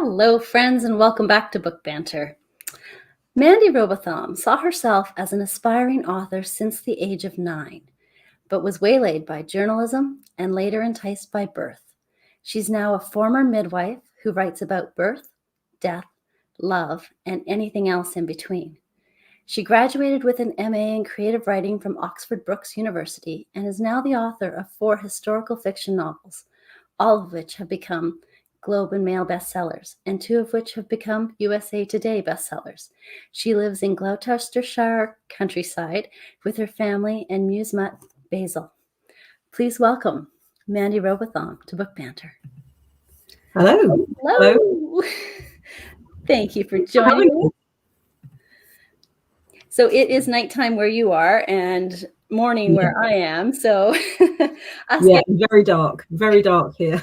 Hello, friends, and welcome back to Book Banter. Mandy Robotham saw herself as an aspiring author since the age of 9, but was waylaid by journalism and later enticed by birth. She's now a former midwife who writes about birth, death, love, and anything else in between. She graduated with an MA in creative writing from Oxford Brookes University and is now the author of 4 historical fiction novels, all of which have become Globe and Mail bestsellers, and 2 of which have become USA Today bestsellers. She lives in Gloucestershire countryside with her family and muse mutt, Basil. Please welcome Mandy Robotham to Book Banter. Hello. Hello. Thank you for joining me. So it is nighttime where you are and morning where I am. So very dark here.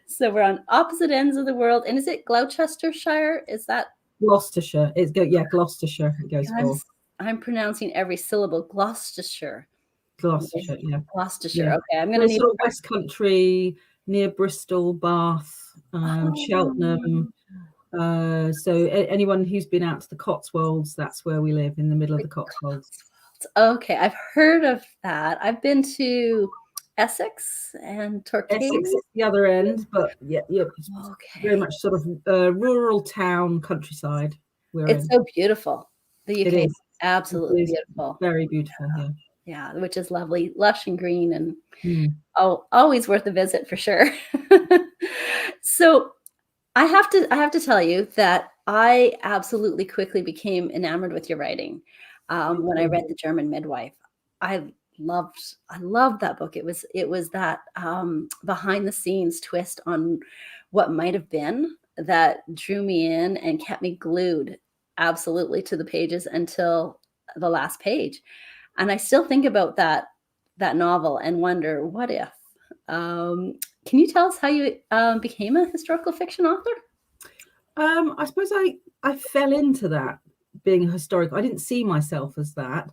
So we're on opposite ends of the world. And is it Gloucestershire? Is that Gloucestershire? Gloucestershire. It goes for. I'm pronouncing every syllable. Gloucestershire. Gloucestershire, yeah. Gloucestershire. Yeah. Okay, I'm going to need sort of West Country, near Bristol, Bath, Cheltenham. So anyone who's been out to the Cotswolds, that's where we live, in the middle of the Cotswolds. Okay, I've heard of that. I've been to Essex and Torquay. Essex is the other end, but very much sort of rural town, countryside. It's so beautiful. The UK is absolutely beautiful. Very beautiful, yeah. Yeah, which is lovely, lush and green, and always worth a visit for sure. So I have to tell you that I absolutely quickly became enamored with your writing when I read The German Midwife. I loved that book. It was that behind the scenes twist on what might have been that drew me in and kept me glued absolutely to the pages until the last page. And I still think about that novel and wonder, what if? Can you tell us how you became a historical fiction author? I suppose I fell into that, being a historical. I didn't see myself as that.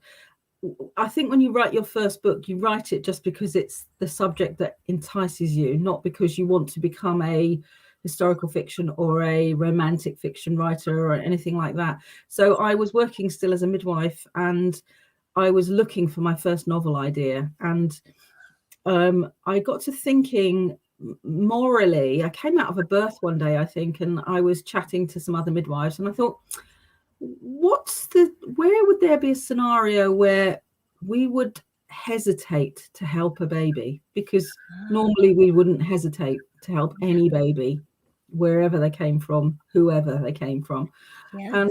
I think when you write your first book, you write it just because it's the subject that entices you, not because you want to become a historical fiction or a romantic fiction writer or anything like that. So I was working still as a midwife, and I was looking for my first novel idea. And I got to thinking, morally, I came out of a birth one day, I think, and I was chatting to some other midwives, and I thought, where would there be a scenario where we would hesitate to help a baby? Because normally we wouldn't hesitate to help any baby, wherever they came from, whoever they came from. Yes.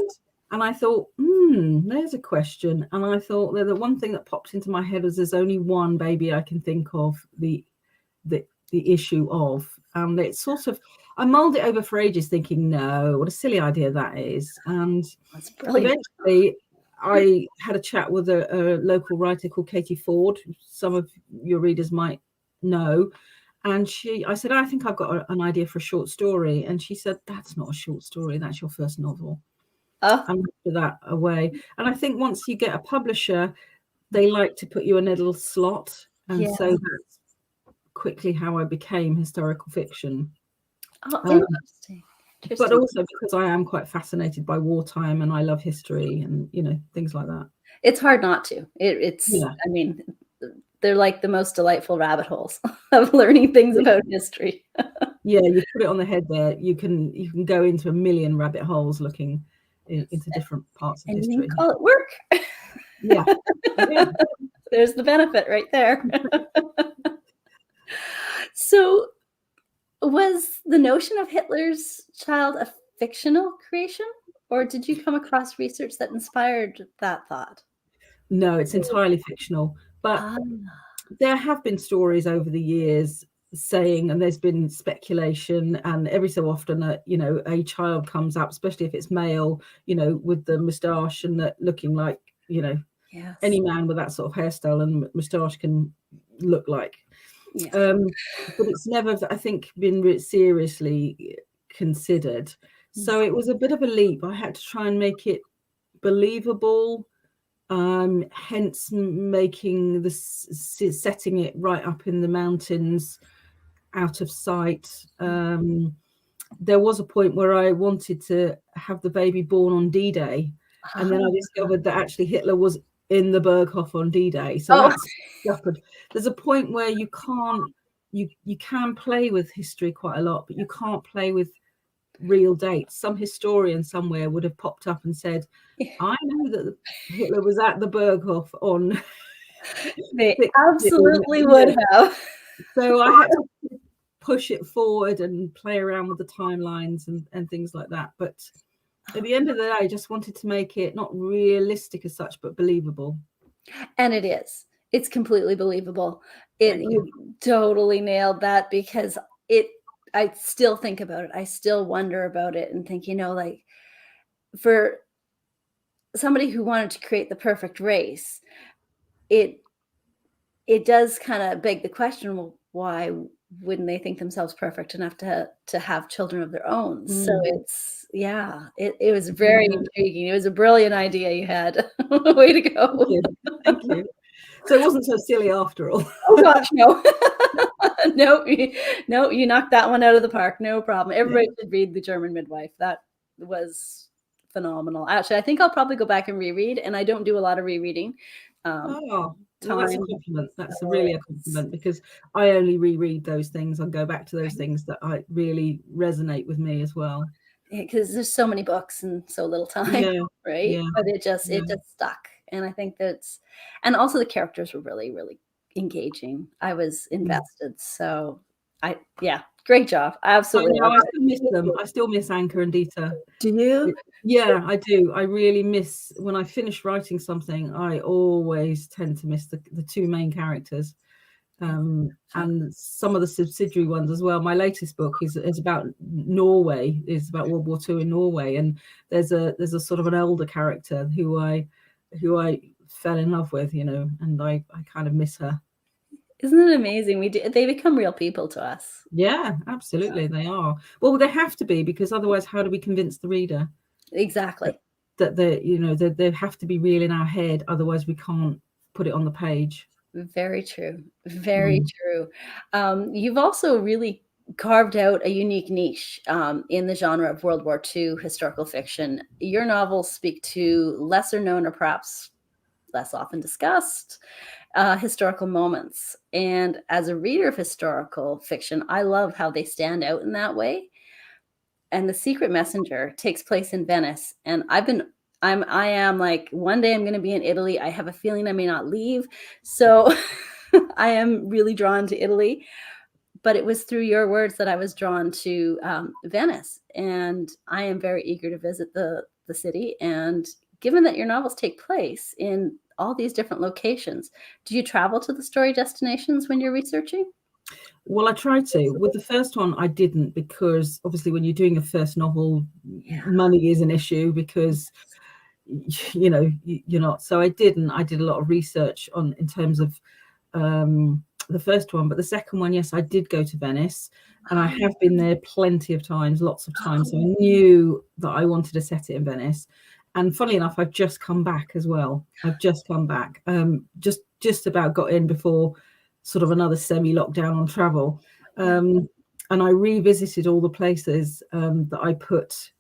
And I thought, there's a question. And I thought that the one thing that popped into my head was there's only one baby I can think of the issue of. And it's sort of, I mulled it over for ages thinking, no, what a silly idea that is. And eventually I had a chat with a local writer called Katie Ford, some of your readers might know. And I said, I think I've got an idea for a short story. And she said, that's not a short story, that's your first novel. And after that, away. And I think once you get a publisher, they like to put you in a little slot. And so that's quickly how I became historical fiction. Interesting. But also because I am quite fascinated by wartime and I love history and things like that. It's hard not to. I mean, they're like the most delightful rabbit holes of learning things about history. Yeah, you put it on the head there. You can go into a million rabbit holes looking into different parts of history. You call it work. Yeah. There's the benefit right there. So was the notion of Hitler's child a fictional creation, or did you come across research that inspired that thought? No, it's entirely fictional. But there have been stories over the years saying, and there's been speculation, and every so often a child comes up, especially if it's male, with the moustache and looking like, any man with that sort of hairstyle and moustache can look like. Yeah. But it's never, I think, been seriously considered. So it was a bit of a leap. I had to try and make it believable, hence making setting it right up in the mountains, out of sight, there was a point where I wanted to have the baby born on D-Day, and then I discovered that actually Hitler was in the Berghof on D-Day. So that's scuppered. There's a point where you can play with history quite a lot, but you can't play with real dates. Some historian somewhere would have popped up and said, I know that Hitler was at the Berghof on. They absolutely would have. So I had to push it forward and play around with the timelines and things like that. But at the end of the day, I just wanted to make it not realistic as such, but believable. And it is. It's completely believable. You totally nailed that, because I still think about it. I still wonder about it and think, like, for somebody who wanted to create the perfect race, it does kind of beg the question, well, why wouldn't they think themselves perfect enough to have children of their own? So it was very intriguing. It was a brilliant idea you had. Way to go. Thank you. So it wasn't so silly after all. Oh gosh, no. No, you knocked that one out of the park. No problem. Everybody should read The German Midwife. That was phenomenal. Actually, I think I'll probably go back and reread, and I don't do a lot of rereading. Well, that's a compliment. That's really a compliment, because I only reread those things and go back to those things that I really resonate with me as well. Because there's so many books and so little time, right? Yeah. But it just stuck, and I think and also the characters were really, really engaging. I was invested, so great job. Absolutely. I still miss them. I still miss Anka and Dita. Do you? Yeah, I do. I really miss, when I finish writing something, I always tend to miss the two main characters, and some of the subsidiary ones as well. My latest book is about Norway. It's about World War II in Norway, and there's a sort of an elder character who I fell in love with, and I kind of miss her. Isn't it amazing? They become real people to us. Yeah, absolutely, they are. Well, they have to be, because otherwise, how do we convince the reader? Exactly. That they have to be real in our head, otherwise we can't put it on the page. Very true. Very true. You've also really carved out a unique niche in the genre of World War II historical fiction. Your novels speak to lesser known, or perhaps less often discussed, historical moments. And as a reader of historical fiction, I love how they stand out in that way. And The Secret Messenger takes place in Venice. And I am like, one day I'm going to be in Italy. I have a feeling I may not leave. So I am really drawn to Italy. But it was through your words that I was drawn to Venice. And I am very eager to visit the city. And given that your novels take place in all these different locations, do you travel to the story destinations when you're researching? Well, I tried to. With the first one, I didn't, because obviously when you're doing a first novel, money is an issue, because you're not. So I didn't. I did a lot of research in terms of the first one, but the second one, yes, I did go to Venice, and I have been there plenty of times, lots of times. So I knew that I wanted to set it in Venice. And funnily enough, I've just come back as well. I've just come back, just about got in before sort of another semi-lockdown on travel. And I revisited all the places that I put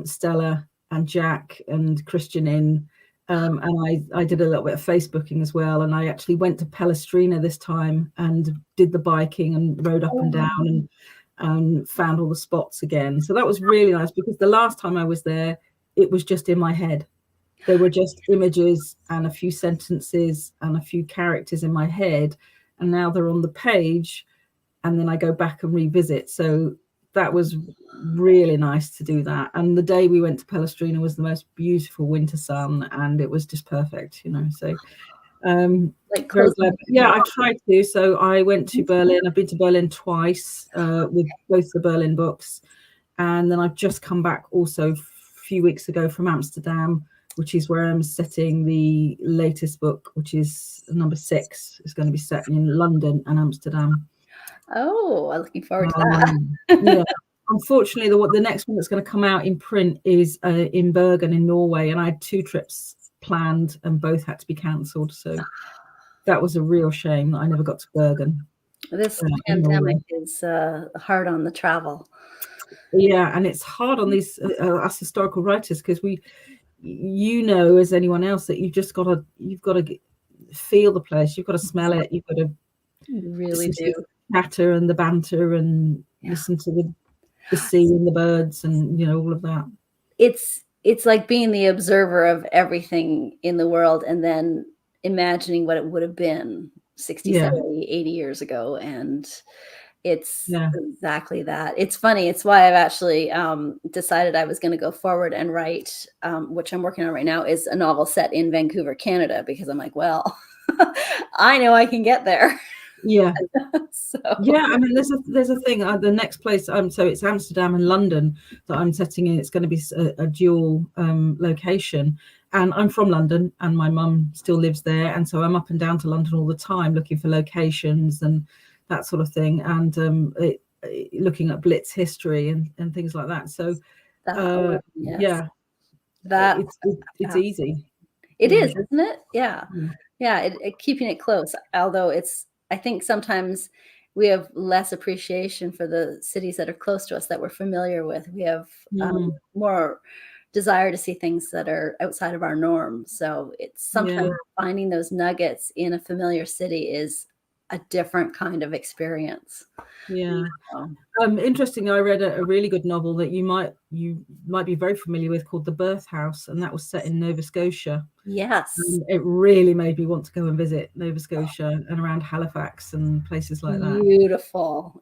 Stella and Jack and Christian in. And I did a little bit of Facebooking as well. And I actually went to Palestrina this time and did the biking and rode up and down and found all the spots again. So that was really nice, because the last time I was there, it was just in my head. There were just images and a few sentences and a few characters in my head. And now they're on the page, and then I go back and revisit. So that was really nice to do that. And the day we went to Palestrina was the most beautiful winter sun, and it was just perfect, So very glad. Yeah, I tried to. So I went to Berlin. I've been to Berlin twice with both the Berlin books, and then I've just come back also a few weeks ago from Amsterdam, which is where I'm setting the latest book, which is number 6. It's going to be set in London and Amsterdam. Oh, I'm looking forward to that. Yeah. Unfortunately, the next one that's going to come out in print is in Bergen in Norway, and I had 2 trips planned and both had to be cancelled. So that was a real shame that I never got to Bergen. This pandemic is hard on the travel. Yeah, and it's hard on these us historical writers, because as anyone else, that you've got to feel the place, you've got to smell it, you've got to You really listen to do. the chatter and the banter, and listen to the sea and the birds, and all of that. It's like being the observer of everything in the world and then imagining what it would have been 60, 70, 80 years ago. And it's exactly that. It's funny. It's why I've actually decided I was going to go forward and write, which I'm working on right now, is a novel set in Vancouver, Canada, because I'm like, well, I know I can get there. Yeah. So yeah, I mean, there's a thing. The next place, so it's Amsterdam and London that I'm setting in. It's going to be a dual location, and I'm from London, and my mum still lives there, and so I'm up and down to London all the time looking for locations and that sort of thing, and looking at Blitz history and things like that. So yes. It's easy. It is, isn't it? Yeah. Keeping it close, although I think sometimes we have less appreciation for the cities that are close to us that we're familiar with. We have more desire to see things that are outside of our norm. So it's sometimes finding those nuggets in a familiar city is a different kind of experience. Yeah. Interesting. I read a really good novel that you might be very familiar with, called The Birth House, and that was set in Nova Scotia. Yes. And it really made me want to go and visit Nova Scotia and around Halifax and places like that. Beautiful.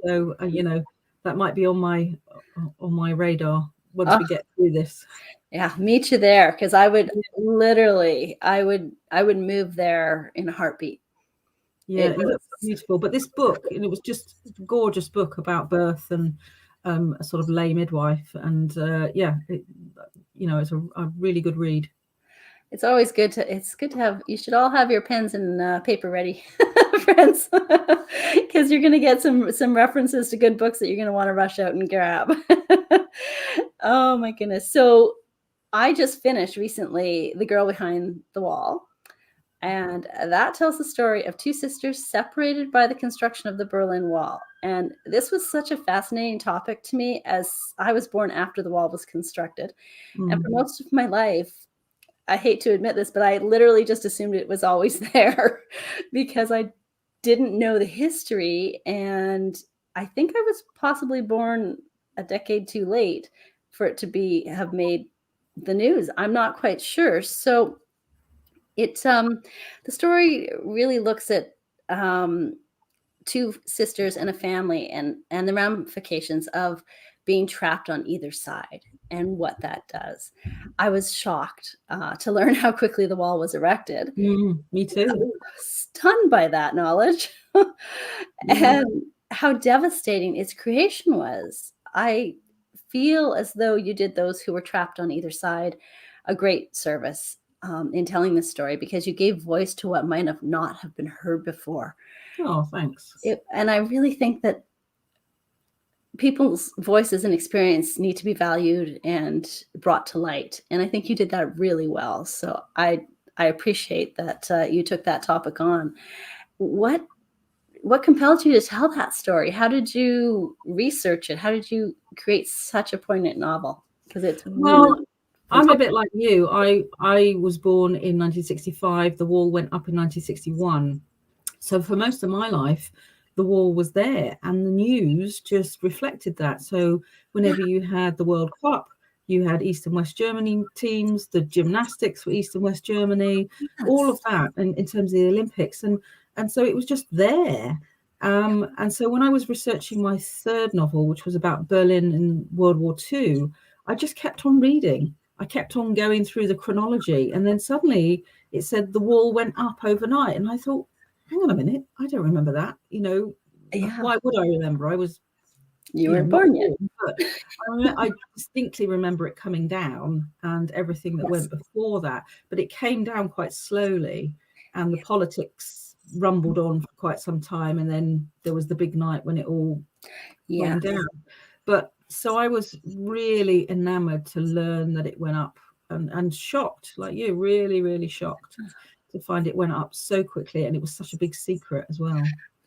So that might be on my radar once we get through this. Yeah, meet you there, because I would literally I would move there in a heartbeat. Yeah, it looks beautiful. But this book, it was just a gorgeous book about birth and a sort of lay midwife, and it's a really good read. It's always good to have. You should all have your pens and paper ready, friends, because you're going to get some references to good books that you're going to want to rush out and grab. Oh my goodness! So I just finished recently The Girl Behind the Wall. And that tells the story of two sisters separated by the construction of the Berlin Wall. And this was such a fascinating topic to me, as I was born after the wall was constructed. And for most of my life, I hate to admit this, but I literally just assumed it was always there because I didn't know the history. And I think I was possibly born a decade too late for it to have made the news. I'm not quite sure. So the story really looks at two sisters and a family and the ramifications of being trapped on either side and what that does. I was shocked to learn how quickly the wall was erected. Me too. I was stunned by that knowledge and how devastating its creation was. I feel as though you did those who were trapped on either side a great service in telling this story, because you gave voice to what might have not have been heard before. Oh, thanks. And I really think that people's voices and experience need to be valued and brought to light. And I think you did that really well. So I appreciate that you took that topic on. What compelled you to tell that story? How did you research it? How did you create such a poignant novel? Because it's I'm a bit like you. I was born in 1965. The wall went up in 1961. So for most of my life, the wall was there, and the news just reflected that. So whenever you had the World Cup, you had East and West Germany teams, the gymnastics were East and West Germany, all of that, and in terms of the Olympics. And so it was just there. And so when I was researching my third novel, which was about Berlin in World War II, I just kept on reading. I kept on going through the chronology, and then suddenly it said the wall went up overnight, and I thought, hang on a minute, I don't remember that. Why would I remember? You weren't born yet. But I distinctly remember it coming down and everything that went before that, but it came down quite slowly, and the politics rumbled on for quite some time, and then there was the big night when it all went down. But so I was really enamored to learn that it went up, and shocked, like you, really, really shocked to find it went up so quickly, and it was such a big secret as well.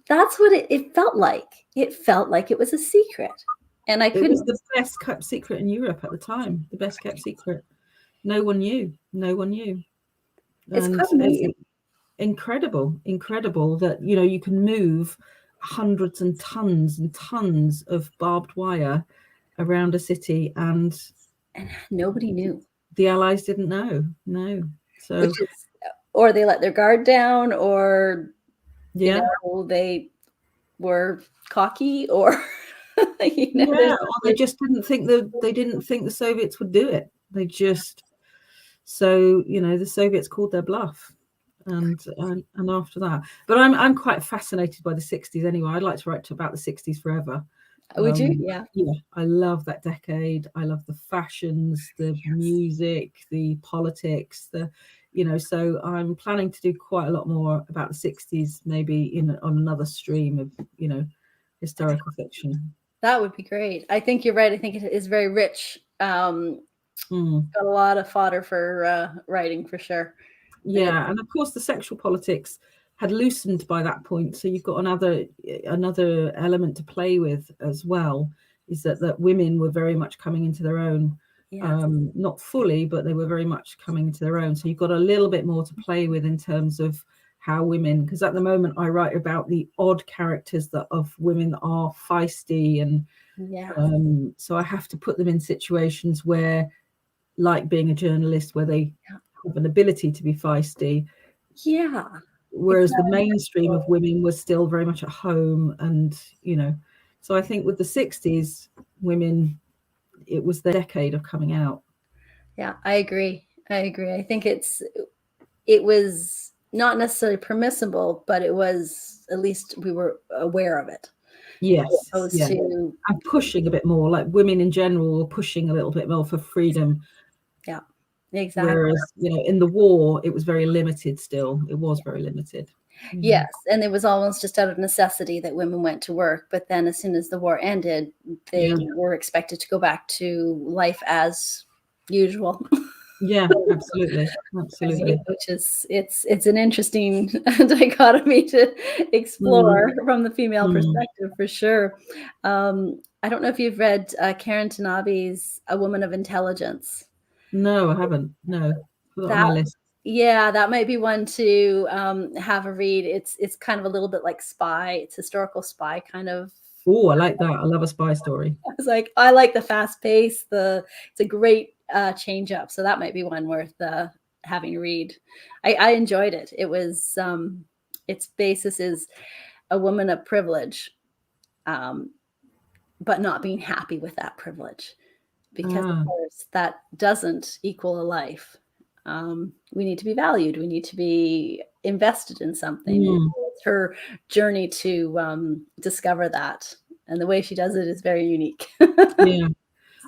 That's what it felt like. It felt like it was a secret. And I It was couldn't. the best kept secret in Europe at the time. The best kept secret. No one knew. No one knew. It's And quite amazing. incredible that you can move hundreds and tons of barbed wire around a city, and nobody knew. The Allies didn't know. No. So Which is, or they let their guard down, or yeah, they were cocky, or or they just didn't think the Soviets would do it. They just the Soviets called their bluff. And after that, but I'm quite fascinated by the 60s anyway. I'd like to write about the 60s forever. Would you? Yeah. I love that decade. I love the fashions, the music, the politics, so I'm planning to do quite a lot more about the 60s, maybe on another stream of historical fiction. That would be great. I think you're right. I think it is very rich. Got a lot of fodder for writing, for sure. Yeah, and of course the sexual politics had loosened by that point, so you've got another element to play with as well, is that women were very much coming into their own. Yes. Not fully, but they were very much coming into their own, so you've got a little bit more to play with in terms of how women, because at the moment I write about the odd characters of women that are feisty, and so I have to put them in situations where, like being a journalist, where they have an ability to be feisty. Whereas the mainstream of women was still very much at home, and so I think with the 60s women, it was the decade of coming out. Yeah, I agree. I think it was not necessarily permissible, but it was, at least we were aware of it. Yes. And pushing a bit more, like women in general were pushing a little bit more for freedom. Yeah, exactly. Whereas, in the war, it was very limited still. It was very limited. Yes, and it was almost just out of necessity that women went to work. But then as soon as the war ended, they were expected to go back to life as usual. Yeah, absolutely. Which is, it's an interesting dichotomy to explore from the female perspective, for sure. I don't know if you've read Karen Tanabe's A Woman of Intelligence. No, I haven't. No, put that on my list. Yeah, that might be one to have a read. It's kind of a little bit like spy. It's historical spy kind of. Oh, I like that. I love a spy story. I like the fast pace. It's a great change up. So that might be one worth having a read. I enjoyed it. It was its basis is a woman of privilege, but not being happy with that privilege, because of course that doesn't equal a life. We need to be valued. We need to be invested in something. It's her journey to discover that. And the way she does it is very unique. Yeah.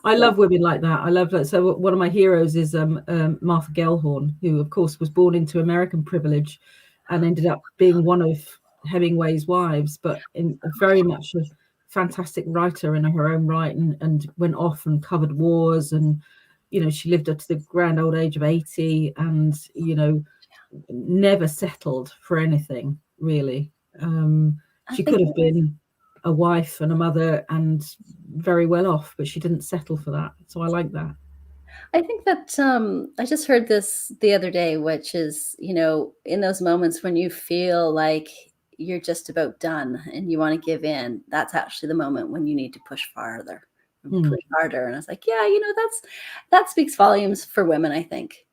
I love women like that. I love that. So one of my heroes is Martha Gellhorn, who, of course, was born into American privilege and ended up being one of Hemingway's wives, but very much a fantastic writer in her own right, and went off and covered wars, and she lived up to the grand old age of 80, and never settled for anything, really. She could have been a wife and a mother and very well off, but she didn't settle for that. So I like that. I think that I just heard this the other day, which is, in those moments when you feel like you're just about done and you want to give in, that's actually the moment when you need to push farther, push harder. And I was like, yeah, that speaks volumes for women, I think.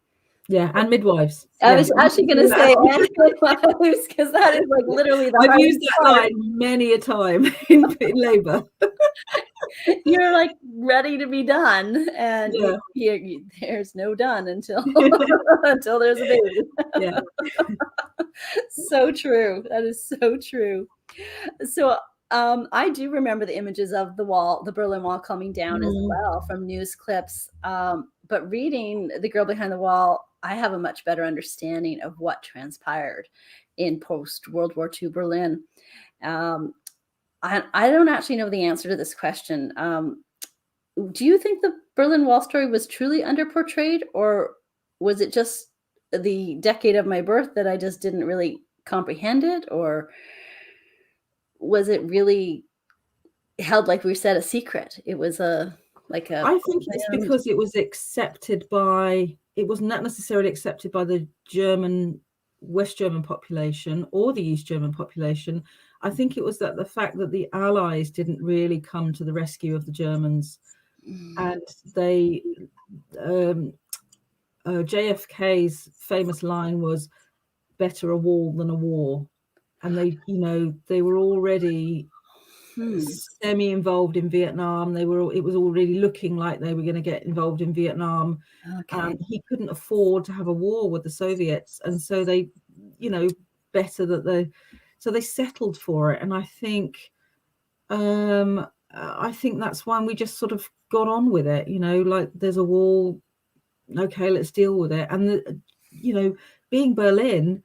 Yeah, and midwives. I was actually going to say and midwives, because that is like literally the I've used that line many a time in labour. You're like ready to be done, and there's no done until until there's a baby. Yeah. So true. That is so true. So I do remember the images of the Berlin Wall coming down as well from news clips. But reading The Girl Behind the Wall, I have a much better understanding of what transpired in post-World War II Berlin. I don't actually know the answer to this question. Do you think the Berlin Wall story was truly underportrayed, or was it just the decade of my birth that I just didn't really comprehend it, or was it really held, like we said, a secret. It was I think it's because it was it was not necessarily accepted by the West German population or the East German population. I think it was that the fact that the Allies didn't really come to the rescue of the Germans, and they JFK's famous line was, "Better a wall than a war," and they were already semi-involved in Vietnam. It was already looking like they were going to get involved in Vietnam. Okay. He couldn't afford to have a war with the Soviets, and so they, so they settled for it. And I think that's when we just sort of got on with it. Like, there's a wall, okay, let's deal with it. And being Berlin,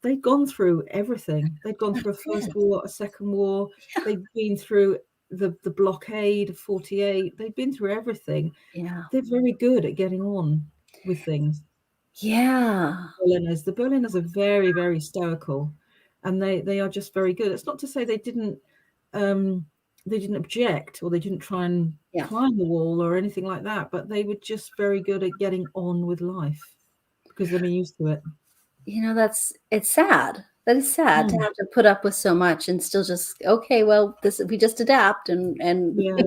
they'd gone through everything. They'd gone through a first war, a second war. Yeah. They'd been through the blockade of 48. They'd been through everything. Yeah. They're very good at getting on with things. Yeah. The Berliners are very, very stoical, and they are just very good. It's not to say they didn't object, or they didn't try and climb the wall or anything like that, but they were just very good at getting on with life because they've been used to it. It's sad. That is sad to have to put up with so much and still just, okay, well, we just adapt and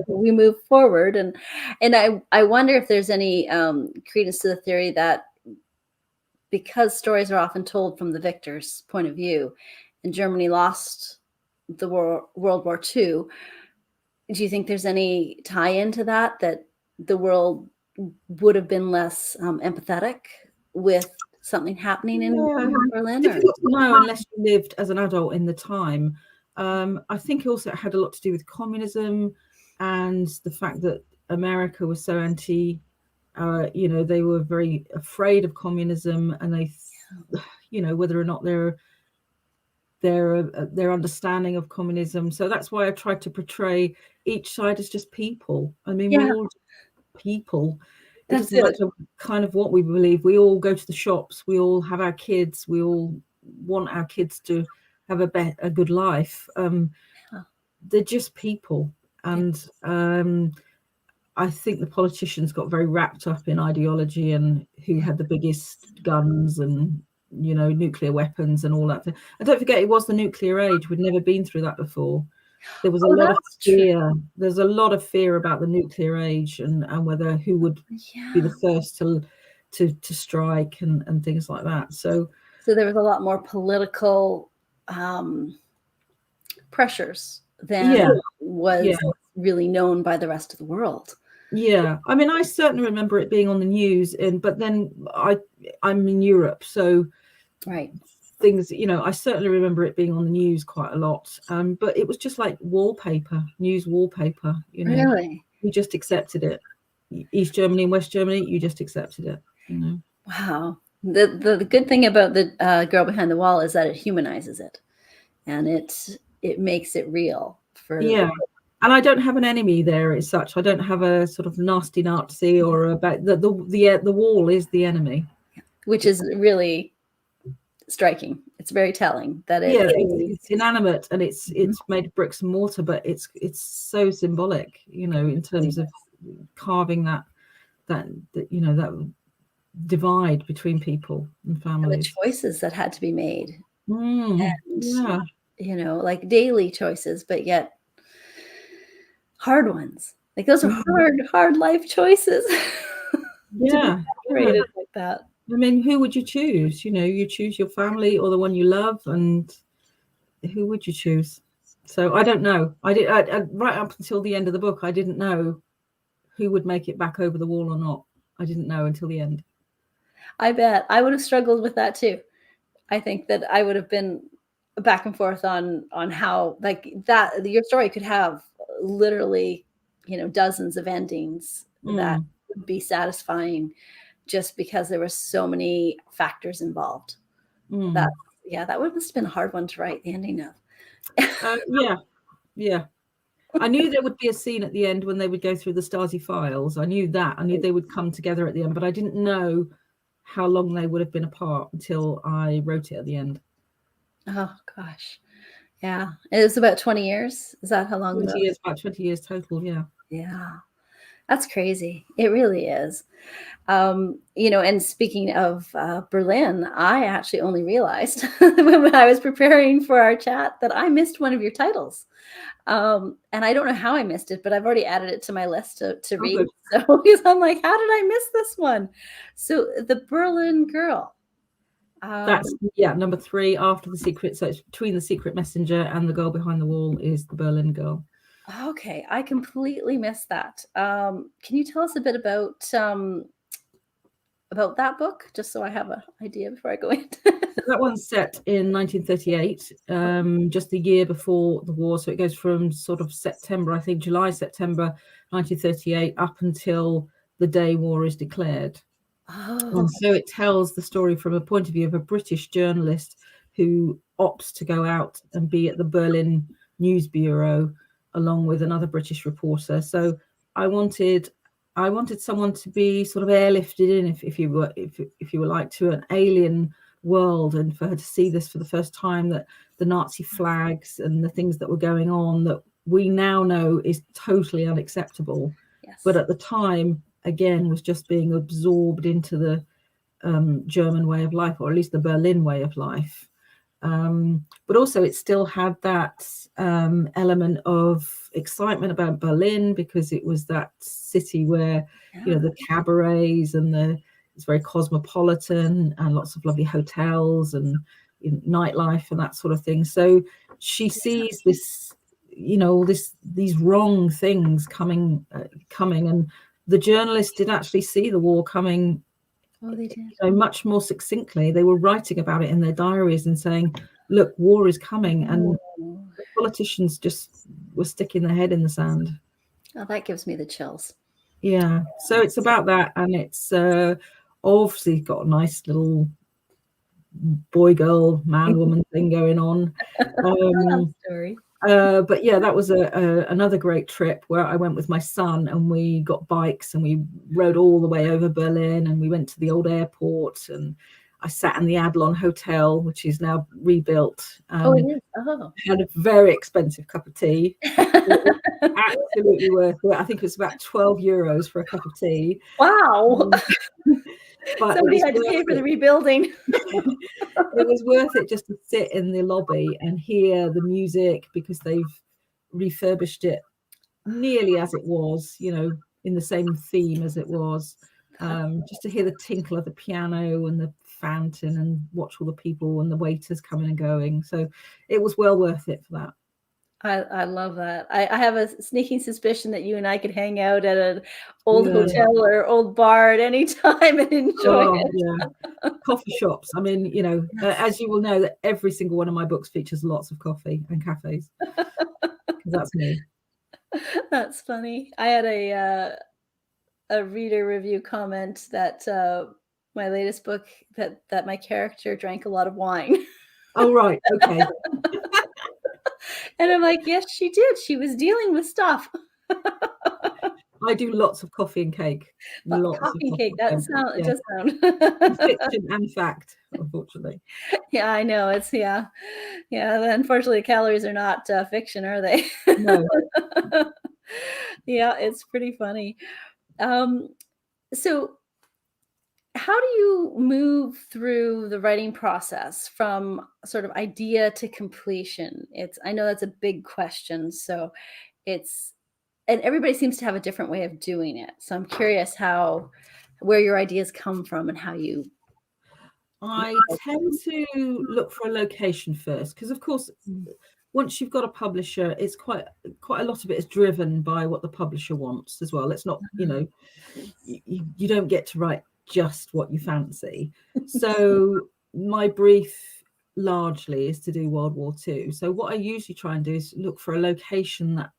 we move forward. And I wonder if there's any credence to the theory that because stories are often told from the victor's point of view, and Germany lost the World War II, do you think there's any tie into that the world would have been less empathetic with something happening in Berlin? Difficult to know unless you lived as an adult in the time. I think also it had a lot to do with communism and the fact that America was so anti. They were very afraid of communism, and they, whether or not their understanding of communism. So that's why I tried to portray each side as just people. I mean, we're all people. It doesn't matter kind of what we believe. We all go to the shops. We all have our kids. We all want our kids to have a good life. They're just people. And I think the politicians got very wrapped up in ideology and who had the biggest guns and, nuclear weapons and all that. And don't forget, it was the nuclear age. We'd never been through that before. There was a lot of fear. True. There's a lot of fear about the nuclear age and whether who would be the first to strike and things like that. So there was a lot more political pressures than was really known by the rest of the world. Yeah, I mean, I certainly remember it being on the news, but then I'm in Europe, so things, I certainly remember it being on the news quite a lot. But it was just like news wallpaper. Really, we just accepted it. East Germany and West Germany, you just accepted it. Wow. The good thing about the Girl Behind the Wall is that it humanizes it, and it makes it real for. Yeah. And I don't have an enemy there as such. I don't have a sort of nasty Nazi or the wall is the enemy, which is really striking. It's very telling that it's inanimate and it's made of bricks and mortar, but it's so symbolic, in terms of carving that divide between people and families, and the choices that had to be made, and, like daily choices, but yet hard ones. Like those are hard life choices. Yeah, like that. I mean, who would you choose? You choose your family or the one you love, and who would you choose? So I don't know. I right up until the end of the book, I didn't know who would make it back over the wall or not. I didn't know until the end. I bet I would have struggled with that too. I think that I would have been back and forth on how, like, that your story could have literally, dozens of endings that would be satisfying just because there were so many factors involved. That must have been a hard one to write the ending of. Yeah. I knew there would be a scene at the end when they would go through the Stasi files. I knew that. I knew they would come together at the end, but I didn't know how long they would have been apart until I wrote it at the end. Oh gosh. Yeah. It was about 20 years. Is that how long 20 ago? years, about 20 years total, yeah. Yeah. That's crazy. It really is. And speaking of Berlin, I actually only realized when I was preparing for our chat that I missed one of your titles. And I don't know how I missed it, but I've already added it to my list to read. Good. So because I'm like, how did I miss this one? So the Berlin Girl. That's number 3 after The Secret. So it's between The Secret Messenger and The Girl Behind the Wall is The Berlin Girl. Okay, I completely missed that. Can you tell us a bit about that book, just so I have an idea before I go into So that one's set in 1938, just the year before the war. So it goes from sort of September, I think July, September 1938, up until the day war is declared. And so it tells the story from a point of view of a British journalist who opts to go out and be at the Berlin News Bureau along with another British reporter. So I wanted someone to be sort of airlifted in, if you were like, to an alien world, and for her to see this for the first time, that the Nazi flags and the things that were going on that we now know is totally unacceptable. Yes. But at the time, again, was just being absorbed into the German way of life, or at least the Berlin way of life. But also it still had that element of excitement about Berlin, because it was that city where, the cabarets and it's very cosmopolitan and lots of lovely hotels and nightlife and that sort of thing. So she sees this, these wrong things coming, and the journalists did actually see the war coming. Oh, they did. Much more succinctly. They were writing about it in their diaries and saying, look, war is coming. And the politicians just were sticking their head in the sand. Oh, that gives me the chills. Yeah. So it's about that. And it's obviously got a nice little boy, girl, man, woman thing going on. Story. But yeah, that was another great trip where I went with my son, and we got bikes and we rode all the way over Berlin, and we went to the old airport, and I sat in the Adlon Hotel, which is now rebuilt. It is. Oh. Had a very expensive cup of tea. Absolutely worth it. I think it was about 12 euros for a cup of tea. Wow. But somebody had to pay for the rebuilding. It was worth it just to sit in the lobby and hear the music, because they've refurbished it nearly as it was, in the same theme as it was, just to hear the tinkle of the piano and the fountain and watch all the people and the waiters coming and going. So it was well worth it for that. I love that. I have a sneaking suspicion that you and I could hang out at an old hotel or old bar at any time and enjoy it. Yeah. Coffee shops. I mean, as you will know, that every single one of my books features lots of coffee and cafes. That's me. That's funny. I had a reader review comment that my latest book, that my character drank a lot of wine. Oh, right. Okay. And I'm like, yes, she did. She was dealing with stuff. I do lots of coffee and cake. Coffee and cake. That does sound fiction and fact, unfortunately. Yeah, I know. It's yeah. Unfortunately, the calories are not fiction, are they? No. Yeah, it's pretty funny. So how do you move through the writing process from sort of idea to completion? I know that's a big question. So and everybody seems to have a different way of doing it. So I'm curious where your ideas come from and how you. I tend to look for a location first, because of course, once you've got a publisher, it's quite a lot of it is driven by what the publisher wants as well. It's not, you don't get to write just what you fancy. So my brief largely is to do World War II. So what I usually try and do is look for a location that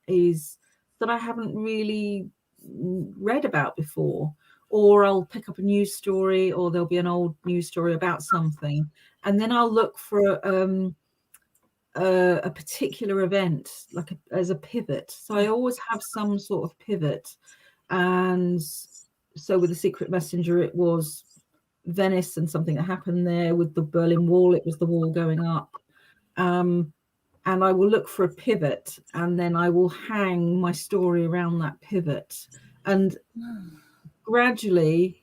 I haven't really read about before, or I'll pick up a news story, or there'll be an old news story about something, and then I'll look for a particular event as a pivot. So I always have some sort of pivot. And so with The Secret Messenger, it was Venice and something that happened there. With the Berlin Wall, it was the wall going up. and I will look for a pivot, and then I will hang my story around that pivot. And gradually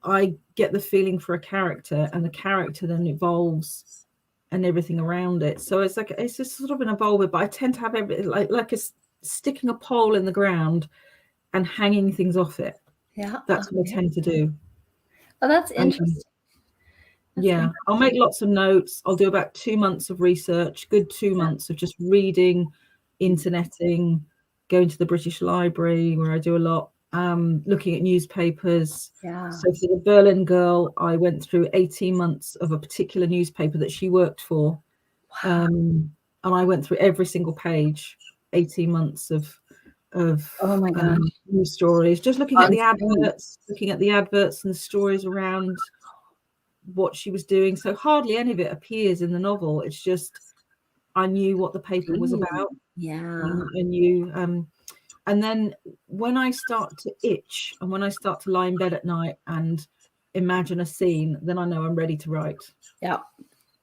I get the feeling for a character, and the character then evolves and everything around it. So it's like, it's just sort of an evolver, but I tend to have everything like sticking a pole in the ground and hanging things off it. Yeah. That's what I tend to do. Oh, that's interesting. Yeah, I'll make lots of notes. I'll do about 2 months of research, good 2 months of just reading, interneting, going to the British Library where I do a lot, looking at newspapers. Yeah. So for the Berlin girl, I went through 18 months of a particular newspaper that she worked for. Wow. And I went through every single page, 18 months of Oh my gosh. news stories, just looking at the adverts, and the stories around what she was doing. So hardly any of it appears in the novel. It's just I knew what the paper was about. Yeah. I knew. And then when I start to itch, and when I start to lie in bed at night and imagine a scene, then I know I'm ready to write. Yeah,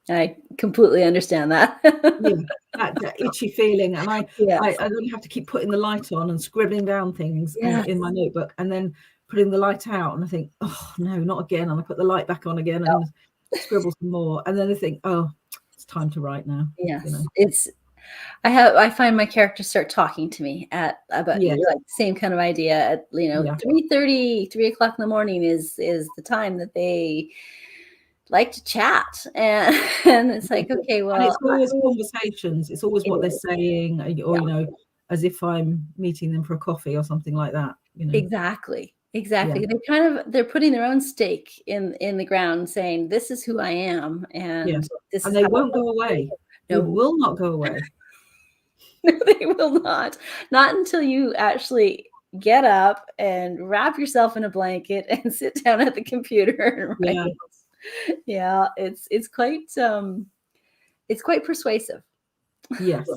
I completely understand that. Yeah, that itchy feeling, and I don't have to keep putting the light on and scribbling down things in my notebook, and then putting the light out, and I think, oh no, not again, and I put the light back on again and scribble some more, and then I think, oh, it's time to write now. Yes, it's. I find my characters start talking to me at about like same kind of idea at 3:30, 3 o'clock in the morning is the time that they like to chat, and it's like, okay, well, and it's always conversations. It's always what they're saying, or as if I'm meeting them for a coffee or something like that. Exactly. They're putting their own stake in the ground, saying, "This is who I am," and this. And they won't go away. No, they will not go away. No, they will not. Not until you actually get up and wrap yourself in a blanket and sit down at the computer and write. Yeah, it's quite persuasive. Yes.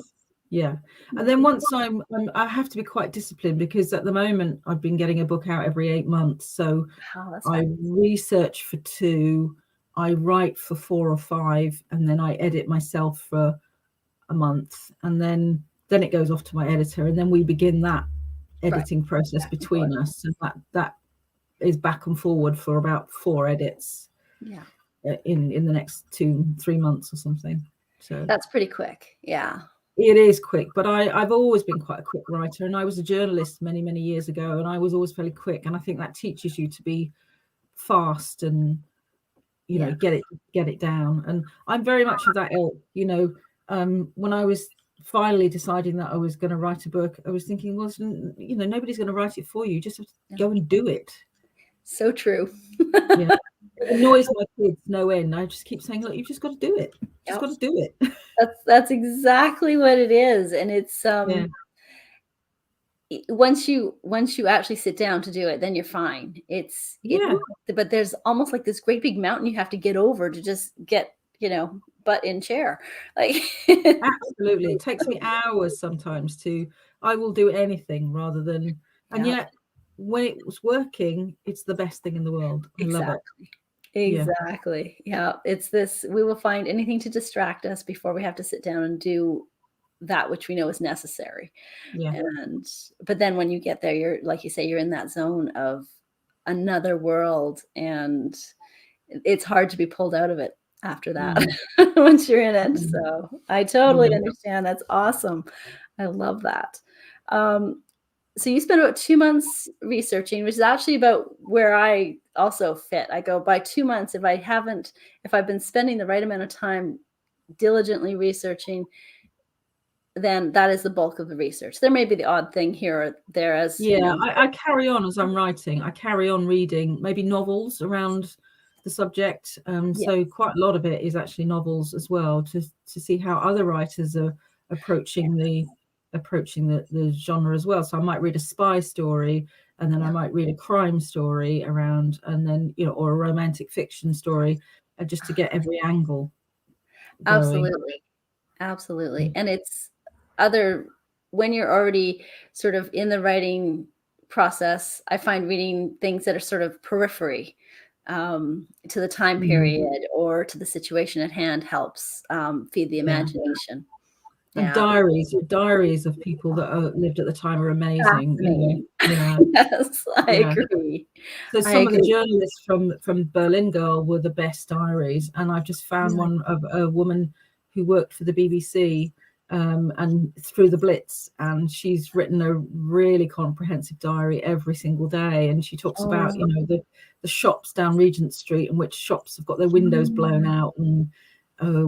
Yeah. And then once I have to be quite disciplined, because at the moment I've been getting a book out every 8 months. So I research for 2, I write for 4 or 5, and then I edit myself for a month, and then it goes off to my editor, and then we begin that editing process between us, and that is back and forward for about 4 edits in the next 2-3 months or something. So that's pretty quick. Yeah, it is quick, but I've always been quite a quick writer, and I was a journalist many years ago, and I was always fairly quick, and I think that teaches you to be fast and get it down. And I'm very much of that ilk. When I was finally deciding that I was going to write a book, I was thinking, well, nobody's going to write it for you. Just have to go and do it. So true. It annoys my kids no end. I just keep saying, look, you've just got to do it. Just got to do it. That's exactly what it is. And it's once you actually sit down to do it, then you're fine. But there's almost like this great big mountain you have to get over to just get butt in chair. Like absolutely, it takes me hours sometimes I will do anything rather than, and yet when it was working, it's the best thing in the world. I love it. Exactly. Yeah. It's this, we will find anything to distract us before we have to sit down and do that which we know is necessary. But then when you get there, you're, like you say, you're in that zone of another world, and it's hard to be pulled out of it after that once you're in it. So I totally understand. That's awesome. I love that. So you spent about 2 months researching, which is actually about where I also fit. I go by 2 months. If I've been spending the right amount of time diligently researching, then that is the bulk of the research. There may be the odd thing here or there as I carry on as I'm writing. I carry on reading maybe novels around the subject. So quite a lot of it is actually novels as well, to see how other writers are approaching the genre as well. So I might read a spy story, and then I might read a crime story around, and then or a romantic fiction story, just to get every angle going. Absolutely. And it's when you're already sort of in the writing process, I find reading things that are sort of periphery to the time period or to the situation at hand helps feed the imagination. And diaries of people that lived at the time are amazing. Yeah. Yes, I agree. So some of the journalists from Berlin Girl were the best diaries, and I've just found one of a woman who worked for the BBC and through the Blitz, and she's written a really comprehensive diary every single day, and she talks about the shops down Regent Street and which shops have got their windows blown out, and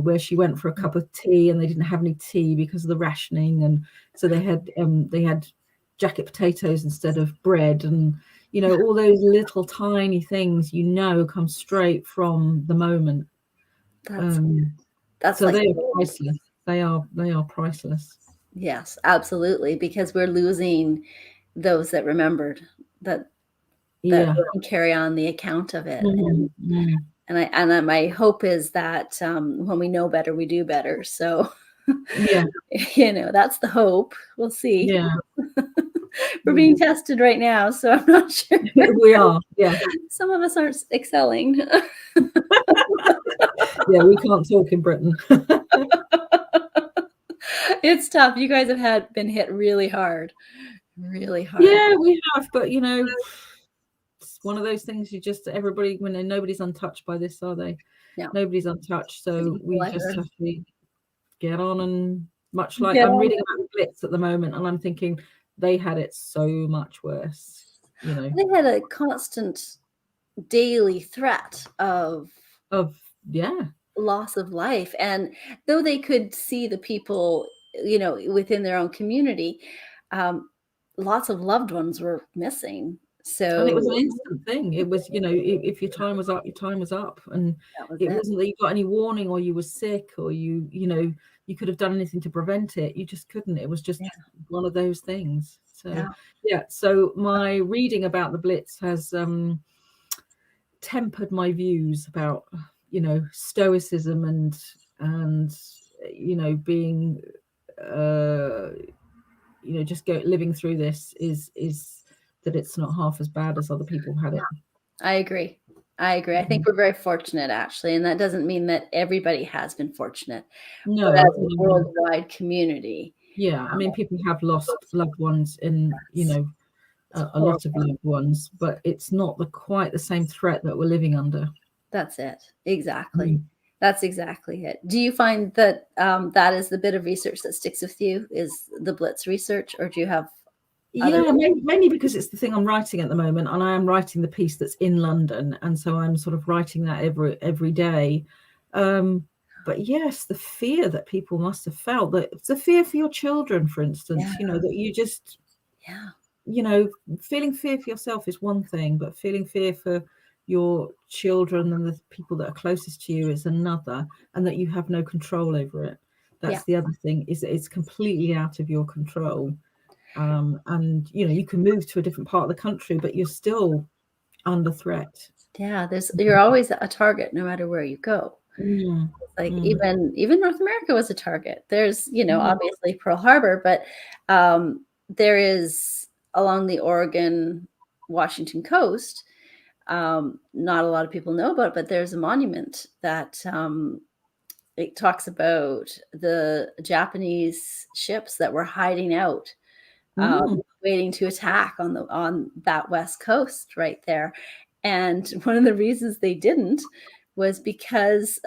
where she went for a cup of tea and they didn't have any tea because of the rationing, and so they had jacket potatoes instead of bread, and all those little tiny things come straight from the moment. That's so they are priceless. They are priceless. Yes, absolutely, because we're losing those that remembered that can carry on the account of it. And my hope is that when we know better, we do better. So that's the hope. We'll see. We're being tested right now, so I'm not sure. We are. Yeah. Some of us aren't excelling. Yeah, we can't talk in Britain. It's tough. You guys have been hit really hard. Really hard. Yeah, we have, but it's one of those things everybody, when nobody's untouched by this, are they? Yeah. Nobody's untouched, so we just have to get on, and much like I'm reading about Blitz at the moment, and I'm thinking they had it so much worse. They had a constant daily threat of loss of life, and though they could see the people within their own community, lots of loved ones were missing. So and it was an instant thing. It was if your time was up, your time was up, and it wasn't that you got any warning or you were sick or you could have done anything to prevent it. You just couldn't. It was just one of those things. So so my reading about the Blitz has tempered my views about stoicism and being just living through this is that it's not half as bad as other people had it. I agree. I think we're very fortunate, actually, and that doesn't mean that everybody has been fortunate. No, but as a worldwide community. Yeah, I mean, people have lost loved ones in a lot of loved ones, but it's not quite the same threat that we're living under. That's it. Exactly. That's exactly it. Do you find that that is the bit of research that sticks with you, is the Blitz research, or do you have mainly because it's the thing I'm writing at the moment, and I am writing the piece that's in London, and so I'm sort of writing that every day. But yes, the fear that people must have felt, that the fear for your children, for instance, that you just feeling fear for yourself is one thing, but feeling fear for your children and the people that are closest to you is another, and that you have no control over it. That's the other thing, is that it's completely out of your control. And you can move to a different part of the country, but you're still under threat. You're always a target no matter where you go. Even North America was a target. There's obviously Pearl Harbor, but there is, along the Oregon Washington coast, not a lot of people know about, but there's a monument that it talks about the Japanese ships that were hiding out, waiting to attack on that west coast right there. And one of the reasons they didn't was because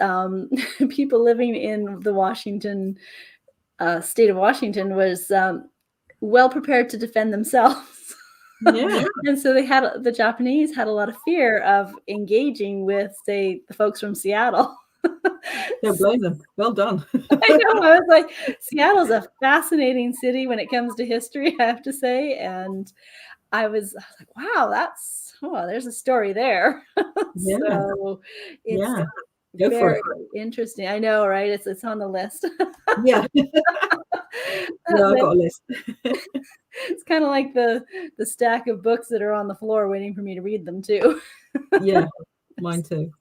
people living in the Washington state of Washington was well prepared to defend themselves. And so the Japanese had a lot of fear of engaging with, say, the folks from Seattle. Don't blame them. Well done. I know. I was like, Seattle's a fascinating city when it comes to history, I have to say. And I was like, wow, there's a story there. So it's very interesting. I know, right? It's on the list. Yeah. I've got a list. It's kind of like the stack of books that are on the floor waiting for me to read them too. Yeah, mine too.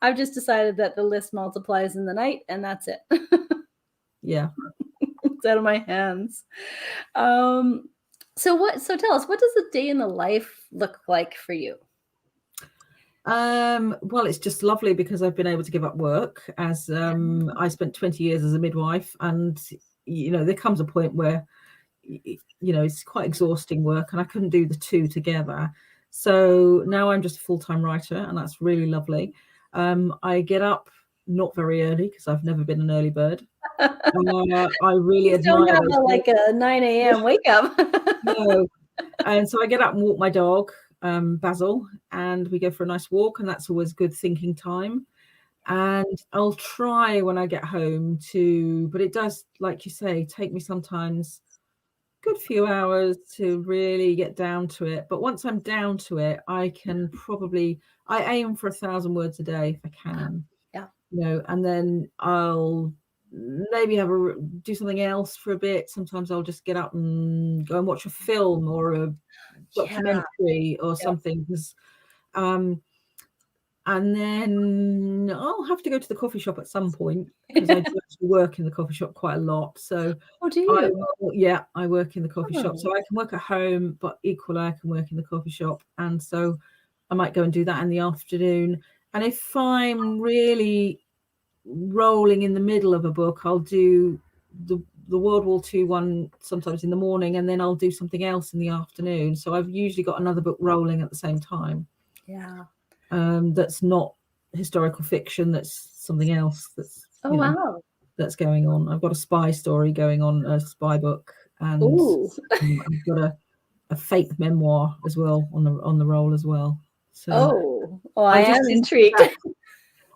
I've just decided that the list multiplies in the night, and that's it. Yeah. It's out of my hands. So tell us, what does a day in the life look like for you? Well, it's just lovely because I've been able to give up work, as I spent 20 years as a midwife, and there comes a point where, it's quite exhausting work, and I couldn't do the two together. So now I'm just a full-time writer, and that's really lovely. I get up not very early because I've never been an early bird. I really You don't admire have those like a 9 a.m. wake up. No. And so I get up and walk my dog, Basil, and we go for a nice walk, and that's always good thinking time. And I'll try when I get home but it does, like you say, take me sometimes a good few hours to really get down to it. But once I'm down to it, I aim for 1,000 words a day if I can. Yeah. And then I'll maybe do something else for a bit. Sometimes I'll just get up and go and watch a film or a documentary or something. And then I'll have to go to the coffee shop at some point because I do actually work in the coffee shop quite a lot. So do you? I work in the coffee shop. So I can work at home, but equally I can work in the coffee shop. And so I might go and do that in the afternoon. And if I'm really rolling in the middle of a book, I'll do the World War II one sometimes in the morning, and then I'll do something else in the afternoon. So I've usually got another book rolling at the same time. Yeah. That's not historical fiction. That's something else. That's wow. That's going on. I've got a spy story going on, a spy book, and I've got a faith memoir as well on the roll as well. So I am intrigued.